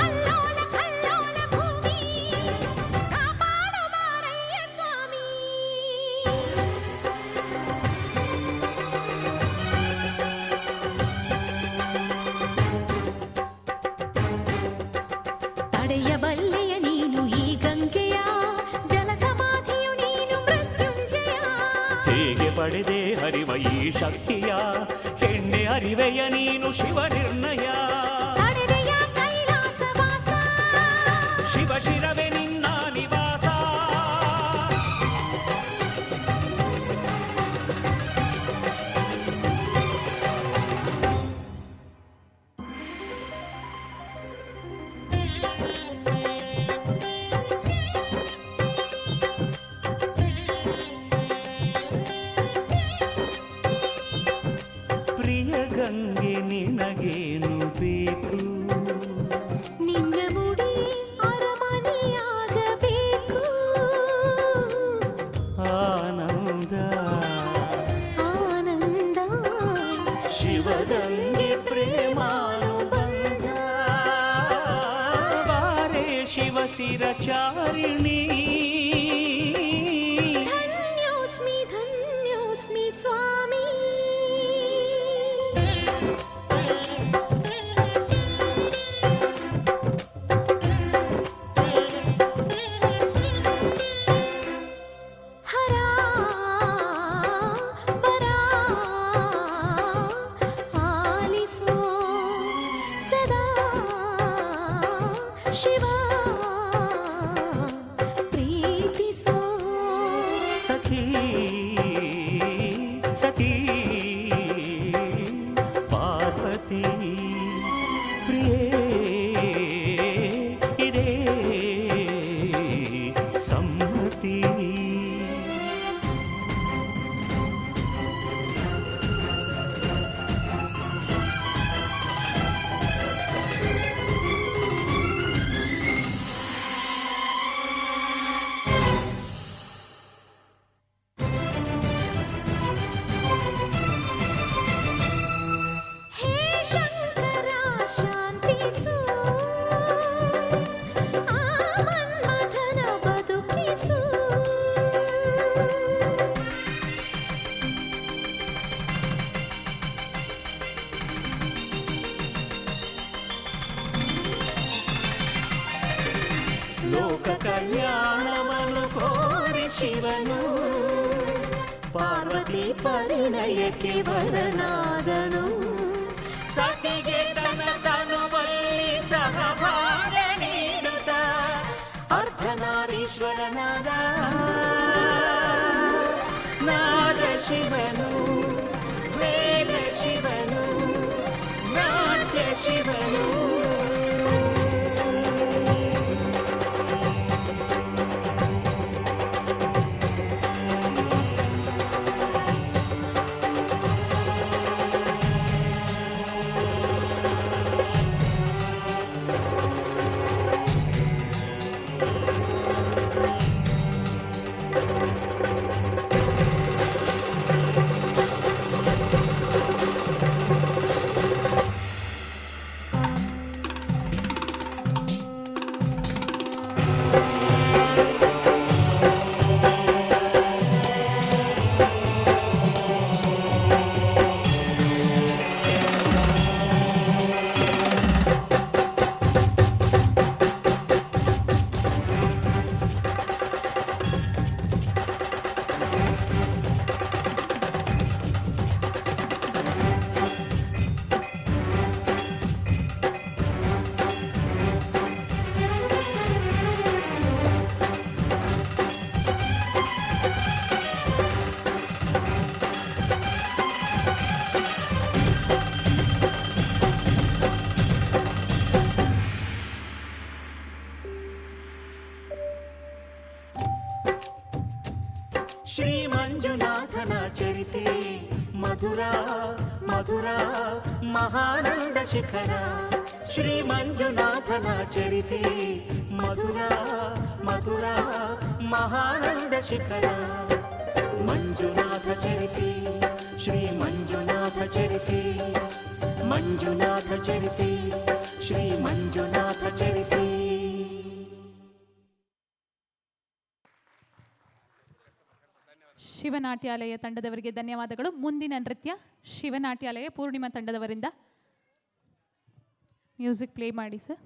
ಅಲ್ಲೋಲ ಕಲ್ಲೋಲ ಭೂಮಿ ಕಾಪಾಡು ಮಾರಯ್ಯ ಸ್ವಾಮಿ. ತಡೆಯಬಲ್ಲೆಯ ನೀನು ಈ ಗಂಗೆಯ, ಜಲ ಸಮಾಧಿಯು ನೀನು ಮೃತ್ಯುಂಜಯ. ಹೇಗೆ ಪಡೆದೆ ಹರಿವ ಈ ಶಕ್ತಿಯ ಹೆಣ್ಣೆ ಅರಿವೆಯ ನೀನು ಶಿವ ನಿರ್ಣಯ ತಡೆವೆಯ ಕೈಲಾಸವಾಸ ಶಿವ ಶಿರವೆ ನಿನ್ನ ನಿವಾಸ ಪ್ರಿಯ ಗಂಗೆ ನಿನಗೇನು ಬೇಕು ನಿನ್ನ ಮುಡಿ ಅರಮನೆಯಾಗಬೇಕು ಆನಂದ ಆನಂದ ಶಿವಗಂಗೆ ಪ್ರೇಮಾನುಬಂಧ ಬಾರೆ ಶಿವ ಶಿರಚಾರಿಣಿ ಧನ್ಯೋಸ್ಮಿ ಸ್ವಾಮಿ ಹರ ವರ ಆಲಿಸೋ ಸದಾ ಶಿವ ಪ್ರೀತಿಸೋ ಸಖಿ ಸಖಿ ಪಾರ್ವತಿ ಪ್ರಿಯೇ ಇದೇ ಸಮ್ಮತಿ ಹೇ ಶಂಕರ ಶಾಂತಿಸು ಆ ಮನ್ಮಥನ ಬದುಕಿಸು ಲೋಕ ಕಲ್ಯಾಣವನ್ನು ಕೋರಿ ಶಿವನು ಪಾರ್ವತಿ ಪರಿಣಯಕ್ಕೆ ವರನಾದನು ಸತಿಗೆ ತನ್ನ ತನುವಲ್ಲಿ ಸಹಭಾಗ ನೀಡುತ್ತ ಅರ್ಧನಾರೀಶ್ವರನಾದ ನಾದ ಶಿವನು ವೇದ ಶಿವನು ನಾಟ್ಯ ಶಿವನು ಶ್ರೀ ಮಂಜುನಾಥನ ಚರಿತೆ ಮಧುರ ಮಧುರ ಮಹಾನಂದ ಶಿಖರ ಶ್ರೀ ಮಂಜುನಾಥನ ಚರಿತೆ ಮಧುರ ಮಧುರ ಮಹಾನಂದ ಶಿಖರ ಮಂಜುನಾಥ ಚರಿತೆ ಶ್ರೀ ಮಂಜುನಾಥ ಚರಿತೆ ಮಂಜುನಾಥ ಚರಿತೆ ಶ್ರೀ ಮಂಜುನಾಥ ಚರಿತೆ. ಶಿವನಾಟ್ಯಾಲಯ ತಂಡದವರಿಗೆ ಧನ್ಯವಾದಗಳು. ಮುಂದಿನ ನೃತ್ಯ ಶಿವನಾಟ್ಯಾಲಯ ಪೂರ್ಣಿಮಾ ತಂಡದವರಿಂದ. ಮ್ಯೂಸಿಕ್ ಪ್ಲೇ ಮಾಡಿ ಸರ್.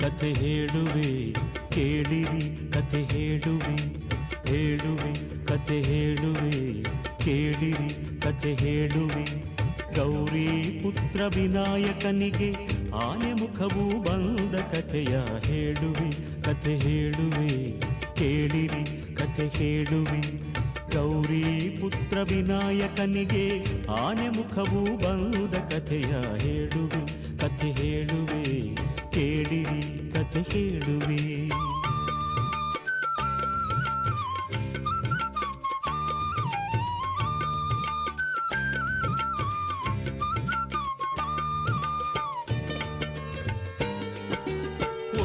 ಕಥೆ ಹೇಳುವೆ ಕೇಳಿರಿ ಕಥೆ ಹೇಳುವೆ ಹೇಳುವೆ ಕಥೆ ಹೇಳುವೆ ಕೇಳಿರಿ ಕಥೆ ಹೇಳುವೆ ಗೌರಿ ಪುತ್ರ ವಿನಾಯಕನಿಗೆ ಆನೆ ಮುಖವು ಬಂದ ಕಥೆಯ ಹೇಳುವೆ ಕಥೆ ಹೇಳುವೆ ಕೇಳಿರಿ ಕಥೆ ಹೇಳುವೆ ಗೌರಿ ಪುತ್ರ ವಿನಾಯಕನಿಗೆ ಆನೆ ಮುಖವು ಬಂದ ಕಥೆಯ ಹೇಳುವೆ ಕಥೆ ಹೇಳುವೆ ಕೇಳಿರಿ ಕಥೆ ಹೇಳುವೆ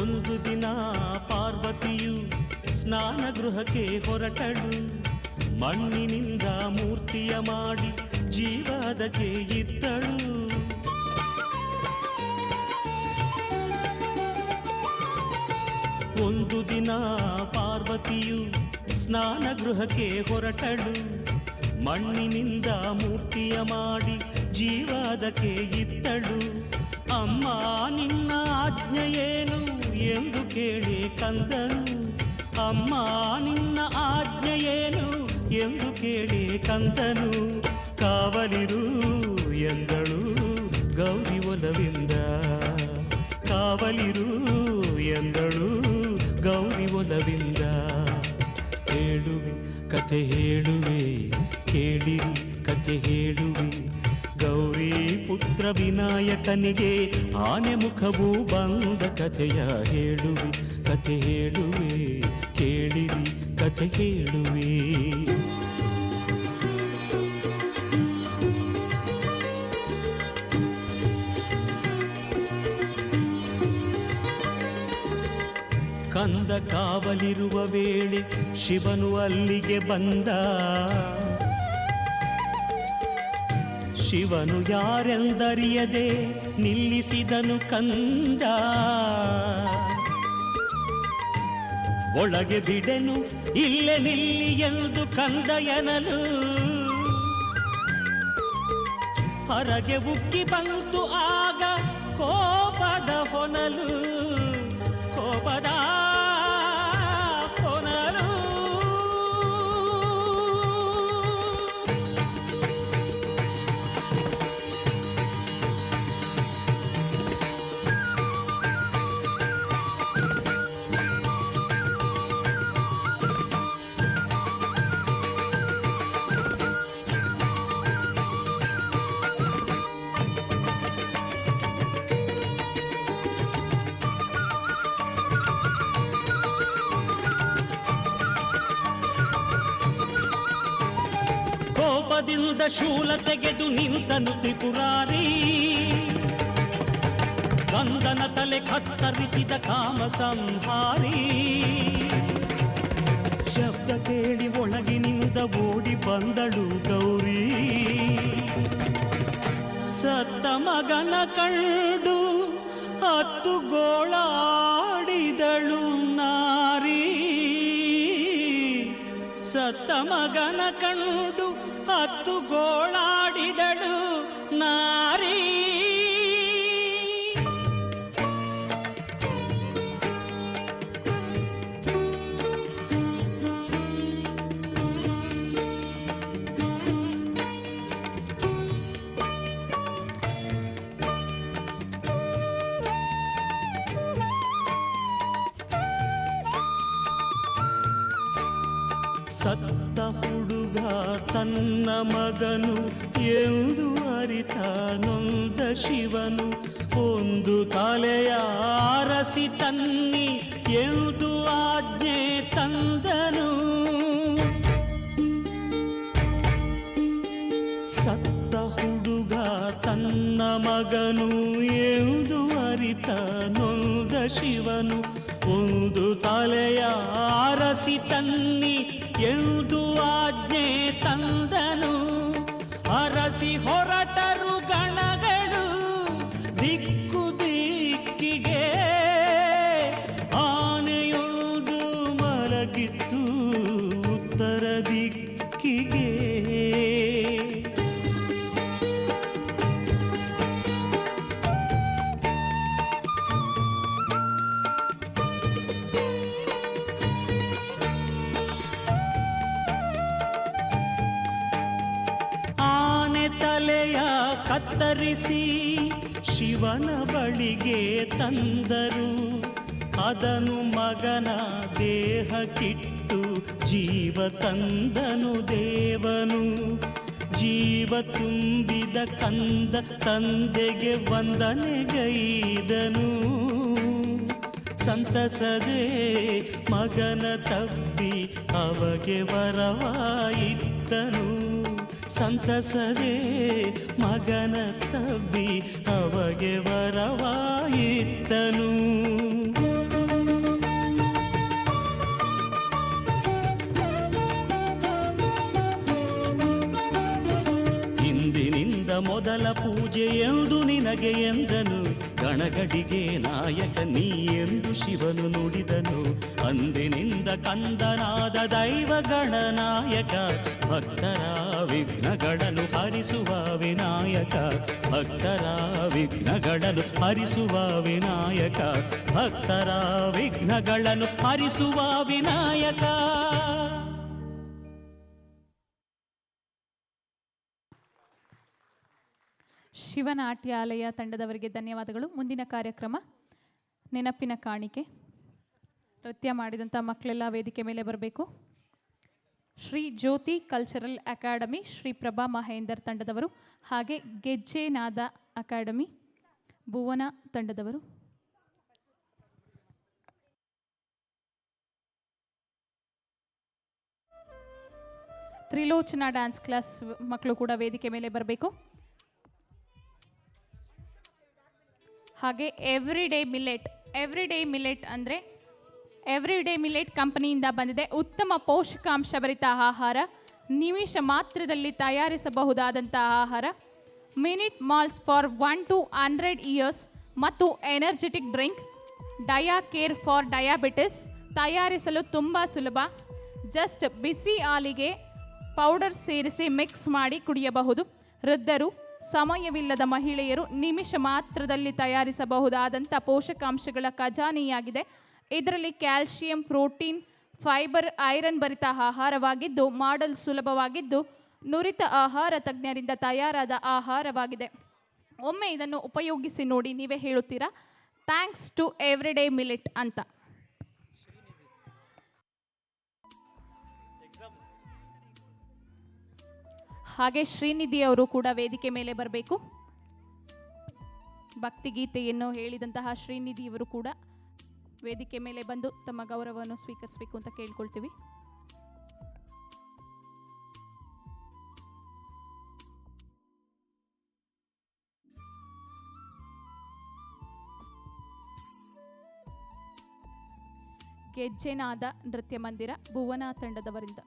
ಒಂದು ದಿನ ಪಾರ್ವತಿಯು ಸ್ನಾನ ಗೃಹಕ್ಕೆ ಹೊರಟಳು ಮಣ್ಣಿನಿಂದ ಮೂರ್ತಿಯ ಮಾಡಿ ಜೀವ ಅದಕ್ಕೆ ಇದ್ದಳು ಒಂದು ದಿನ ಪಾರ್ವತಿಯು ಸ್ನಾನ ಗೃಹಕ್ಕೆ ಹೊರಟಳು ಮಣ್ಣಿನಿಂದ ಮೂರ್ತಿಯ ಮಾಡಿ ಜೀವ ಅದಕ್ಕೆ ಇದ್ದಳು ಅಮ್ಮ ನಿನ್ನ ಆಜ್ಞೆಯೇನು ಎಂದು ಕೇಳಿ ಕಂದನು ಅಮ್ಮ ನಿನ್ನ ಆಜ್ಞೆಯೇನು ಎಂದು ಕೇಳಿ ಕಂದನು ಕಾವಲಿರು ಎಂದಳು ಗೌರಿ ಒಲವಿಂದ ಕಾವಲಿರು ಎಂದಳು ಗೌರಿ ಒಲವಿಂದ ಹೇಳುವೆ ಕಥೆ ಹೇಳುವೆ ಕೇಳಿರಿ ಕಥೆ ಹೇಳುವೆ ಗೌರಿ ಪುತ್ರ ವಿನಾಯಕನಿಗೆ ಆನೆ ಮುಖವು ಬಂದ ಕಥೆಯ ಹೇಳುವೆ ಕಥೆ ಹೇಳುವೆ ಕೇಳಿರಿ ಕಥೆ ಹೇಳುವೆ ಕಂದ ಕಾವಲಿರುವ ವೇಳೆ ಶಿವನು ಅಲ್ಲಿಗೆ ಬಂದ ಶಿವನು ಯಾರೆಂದರಿಯದೆ ನಿಲ್ಲಿಸಿದನು ಕಂದ ಒಳಗೆ ಬಿಡೆನು ಇಲ್ಲೇ ನಿಲ್ಲಿ ಎಂದು ಕಂದ ಎನಲು ಹೊರಗೆ ಉಕ್ಕಿ ಬಂತು ಆಗ ಕೋಪದ ಹೊನಲು ಕೋಪದ ಹೊನಲು ಕೋಪದಿಂದ ಶೂಲ ತೆಗೆದು ನಿಂತನು ತ್ರಿಪುರಾರಿ ಕಂದನ ತಲೆ ಕತ್ತರಿಸಿದ ಕಾಮ ಸಂಹಾರಿ ಶಬ್ದ ಕೇಳಿ ಒಳಗಿನಿಂದ ಓಡಿ ಬಂದಳು ಗೌರಿ ಸತ್ತ ಮಗನ ಕಂಡು ಹತ್ತು ಗೋಳಾಡಿದಳು ನಾರಿ ಸತ್ತ ಮಗನ ಕಂಡು ಹತ್ತು ಗೋಳಾಡಿದಳು ನಾರಿ ಸತ್ತ ಹುಡುಗ ತನ್ನ ಮಗನು ಎಂದು ಅರಿತ ನೊಂದ ಶಿವನು ಒಂದು ತಲೆಯ ಅರಸಿ ತನ್ನಿ ಎಂದು ಆಜ್ಞೆ ತಂದನು ಸತ್ತ ಹುಡುಗ ತನ್ನ ಮಗನು ಎಂದು ಅರಿತ ನೊಂದ ಶಿವನು ಒಂದು ತಲೆಯ ಅರಸಿ ತನ್ನಿ ಎಂದು ಆಜ್ಞೆ ತಂದನು ಅರಸಿ ಹೊರಟರು ಗಣಗಳು ದಿಕ್ಕು ದಿಕ್ಕಿಗೆ ಆನೆಯೊಂದು ಮಲಗಿತ್ತು ಉತ್ತರ ದಿಕ್ಕಿಗೆ ಕತ್ತರಿಸಿ ಶಿವನ ಬಳಿಗೆ ತಂದರು. ಅದನು ಮಗನ ದೇಹಕ್ಕಿಟ್ಟು ಜೀವ ತಂದನು ದೇವನು. ಜೀವ ತುಂಬಿದ ಕಂದ ತಂದೆಗೆ ವಂದನೆಗೈದನು. ಸಂತಸದೆ ಮಗನ ತಬ್ಬಿ ಅವಗೆ ವರವಾಯಿತ್ತನು. ಸಂತಸದೆ ಮಗನ ತಬ್ಬಿ ಅವಗೆ ವರವಾಯಿತ್ತನು. ಇಂದಿನಿಂದ ಮೊದಲ ಪೂಜೆ ಎಂದು ನಿನಗೆ ಎಂದನು. ಗಣಗಡಿಗೆ ನಾಯಕ ನೀ ಎಂದು ಶಿವನು ನುಡಿದನು. ಅಂದಿನಿಂದ ಕಂದನಾದ ದೈವ ಗಣನಾಯಕ, ಭಕ್ತರ ವಿಘ್ನಗಳನ್ನು ಹರಿಸುವ ವಿನಾಯಕ. ಭಕ್ತರ ವಿಘ್ನಗಳನ್ನು ಹರಿಸುವ ವಿನಾಯಕ. ಭಕ್ತರ ವಿಘ್ನಗಳನ್ನು ಹರಿಸುವ ವಿನಾಯಕ. ಶಿವನಾಟ್ಯಾಲಯ ತಂಡದವರಿಗೆ ಧನ್ಯವಾದಗಳು. ಮುಂದಿನ ಕಾರ್ಯಕ್ರಮ ನೆನಪಿನ ಕಾಣಿಕೆ. ನೃತ್ಯ ಮಾಡಿದಂಥ ಮಕ್ಕಳೆಲ್ಲ ವೇದಿಕೆ ಮೇಲೆ ಬರಬೇಕು. ಶ್ರೀ ಜ್ಯೋತಿ ಕಲ್ಚರಲ್ ಅಕಾಡೆಮಿ ಶ್ರೀ ಪ್ರಭಾ ಮಹೇಂದರ್ ತಂಡದವರು, ಹಾಗೆ ಗೆಜ್ಜೆನಾದ ಅಕಾಡೆಮಿ ಭುವನ ತಂಡದವರು. ತ್ರಿಲೋಚನಾ ಡ್ಯಾನ್ಸ್ ಕ್ಲಾಸ್ ಮಕ್ಕಳು ಕೂಡ ವೇದಿಕೆ ಮೇಲೆ ಬರಬೇಕು. ಹಾಗೆ ಎವ್ರಿಡೇ ಮಿಲೆಟ್ ಅಂದರೆ ಎವ್ರಿಡೇ ಮಿಲೆಟ್ ಕಂಪನಿಯಿಂದ ಬಂದಿದೆ. ಉತ್ತಮ ಪೋಷಕಾಂಶಭರಿತ ಆಹಾರ, ನಿಮಿಷ ಮಾತ್ರದಲ್ಲಿ ತಯಾರಿಸಬಹುದಾದಂಥ ಆಹಾರ, minute meals for 1 to 100 years ಮತ್ತು energetic drink. Dia care for diabetes ತಯಾರಿಸಲು ತುಂಬ ಸುಲಭ. ಜಸ್ಟ್ ಬಿಸಿ ಹಾಲಿಗೆ ಪೌಡರ್ ಸೇರಿಸಿ ಮಿಕ್ಸ್ ಮಾಡಿ ಕುಡಿಯಬಹುದು. ವೃದ್ಧರು, ಸಮಯವಿಲ್ಲದ ಮಹಿಳೆಯರು ನಿಮಿಷ ಮಾತ್ರದಲ್ಲಿ ತಯಾರಿಸಬಹುದಾದಂಥ ಪೋಷಕಾಂಶಗಳ ಖಜಾನೆಯಾಗಿದೆ. ಇದರಲ್ಲಿ ಕ್ಯಾಲ್ಶಿಯಂ, ಪ್ರೋಟೀನ್, ಫೈಬರ್, ಐರನ್ ಭರಿತ ಆಹಾರವಾಗಿದ್ದು ಮಾಡಲು ಸುಲಭವಾಗಿದ್ದು ನುರಿತ ಆಹಾರ ತಜ್ಞರಿಂದ ತಯಾರಾದ ಆಹಾರವಾಗಿದೆ. ಒಮ್ಮೆ ಇದನ್ನು ಉಪಯೋಗಿಸಿ ನೋಡಿ, ನೀವೇ ಹೇಳುತ್ತೀರಾ ಥ್ಯಾಂಕ್ಸ್ ಟು ಎವ್ರಿಡೇ ಮಿಲೆಟ್ ಅಂತ. ಹಾಗೆ ಶ್ರೀನಿಧಿ ಅವರು ಕೂಡ ವೇದಿಕೆ ಮೇಲೆ ಬರಬೇಕು. ಭಕ್ತಿಗೀತೆಯನ್ನು ಹೇಳಿದಂತಹ ಶ್ರೀನಿಧಿಯವರು ಕೂಡ ವೇದಿಕೆ ಮೇಲೆ ಬಂದು ತಮ್ಮ ಗೌರವವನ್ನು ಸ್ವೀಕರಿಸಬೇಕು ಅಂತ ಕೇಳ್ಕೊಳ್ತೀವಿ. ಗೆಜ್ಜೆನಾದ ನೃತ್ಯ ಮಂದಿರ ಭುವನ ತಂಡದವರಿಂದ.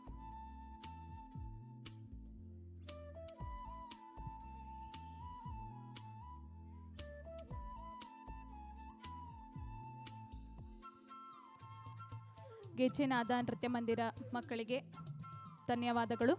ಗೆಜ್ಜೆನಾದ ನೃತ್ಯ ಮಂದಿರ ಮಕ್ಕಳಿಗೆ ಧನ್ಯವಾದಗಳು.